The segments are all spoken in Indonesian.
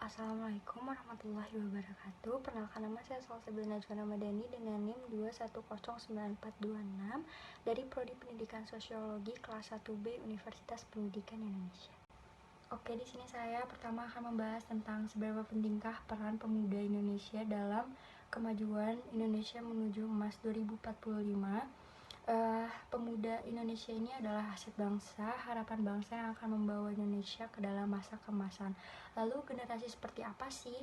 Assalamualaikum warahmatullahi wabarakatuh. Perkenalkan, nama saya Salsabila Najwa Ramadhani dengan NIM 2109426 dari Prodi Pendidikan Sosiologi kelas 1B Universitas Pendidikan Indonesia. Oke, di sini saya pertama akan membahas tentang seberapa pentingkah peran pemuda Indonesia dalam kemajuan Indonesia menuju emas 2045. Pemuda Indonesia ini adalah aset bangsa, harapan bangsa yang akan membawa Indonesia ke dalam masa keemasan. Lalu generasi seperti apa sih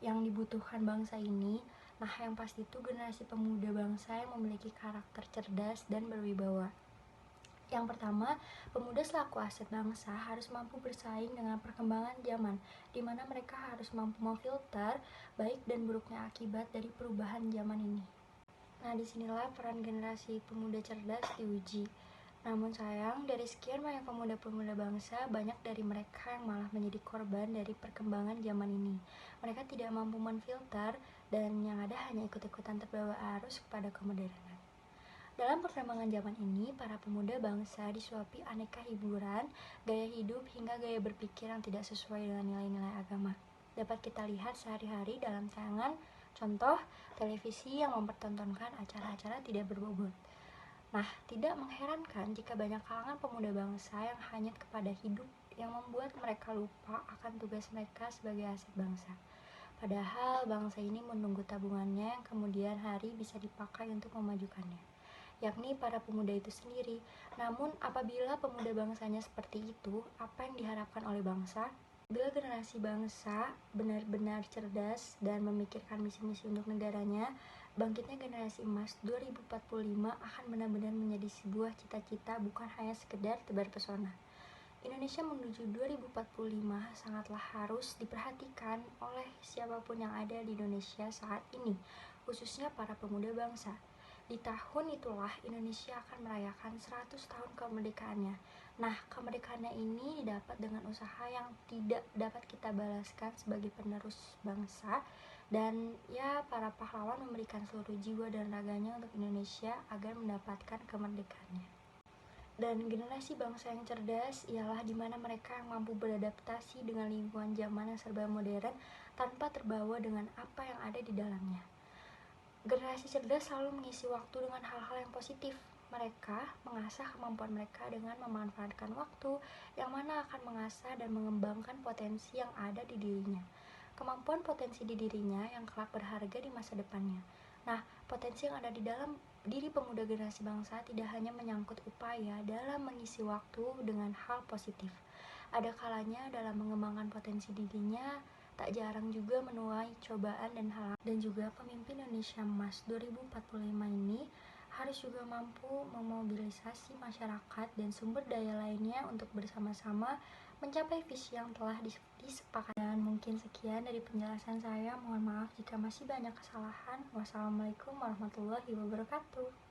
yang dibutuhkan bangsa ini? Nah, yang pasti itu generasi pemuda bangsa yang memiliki karakter cerdas dan berwibawa. Yang pertama, pemuda selaku aset bangsa harus mampu bersaing dengan perkembangan zaman, di mana mereka harus mampu memfilter baik dan buruknya akibat dari perubahan zaman ini. Nah, disinilah peran generasi pemuda cerdas diuji. Namun sayang, dari sekian banyak pemuda-pemuda bangsa, banyak dari mereka yang malah menjadi korban dari perkembangan zaman ini. Mereka tidak mampu menfilter, dan yang ada hanya ikut-ikutan terbawa arus kepada kemodernan. Dalam perkembangan zaman ini, para pemuda bangsa disuapi aneka hiburan, gaya hidup, hingga gaya berpikir yang tidak sesuai dengan nilai-nilai agama. Dapat kita lihat sehari-hari dalam tayangan, contoh televisi yang mempertontonkan acara-acara tidak berbobot. Nah, tidak mengherankan jika banyak kalangan pemuda bangsa yang hanyut kepada hidup yang membuat mereka lupa akan tugas mereka sebagai aset bangsa. Padahal bangsa ini menunggu tabungannya yang kemudian hari bisa dipakai untuk memajukannya, yakni para pemuda itu sendiri. Namun apabila pemuda bangsanya seperti itu, apa yang diharapkan oleh bangsa? Bila generasi bangsa benar-benar cerdas dan memikirkan misi-misi untuk negaranya, bangkitnya generasi emas 2045 akan benar-benar menjadi sebuah cita-cita, bukan hanya sekedar tebar pesona. Indonesia menuju 2045 sangatlah harus diperhatikan oleh siapapun yang ada di Indonesia saat ini, khususnya para pemuda bangsa. Di tahun itulah Indonesia akan merayakan 100 tahun kemerdekaannya. Nah, kemerdekaannya ini didapat dengan usaha yang tidak dapat kita balaskan sebagai penerus bangsa. Dan ya, para pahlawan memberikan seluruh jiwa dan raganya untuk Indonesia agar mendapatkan kemerdekaannya. Dan generasi bangsa yang cerdas ialah dimana mereka yang mampu beradaptasi dengan lingkungan zaman yang serba modern tanpa terbawa dengan apa yang ada di dalamnya. Generasi cerdas selalu mengisi waktu dengan hal-hal yang positif. Mereka mengasah kemampuan mereka dengan memanfaatkan waktu yang mana akan mengasah dan mengembangkan potensi yang ada di dirinya. Kemampuan potensi di dirinya yang kelak berharga di masa depannya. Nah, potensi yang ada di dalam diri pemuda generasi bangsa tidak hanya menyangkut upaya dalam mengisi waktu dengan hal positif. Ada kalanya dalam mengembangkan potensi dirinya, tak jarang juga menuai cobaan dan halangan. Dan juga pemimpin Indonesia Emas 2045 ini harus juga mampu memobilisasi masyarakat dan sumber daya lainnya untuk bersama-sama mencapai visi yang telah disepakati. Dan mungkin sekian dari penjelasan saya. Mohon maaf jika masih banyak kesalahan. Wassalamualaikum warahmatullahi wabarakatuh.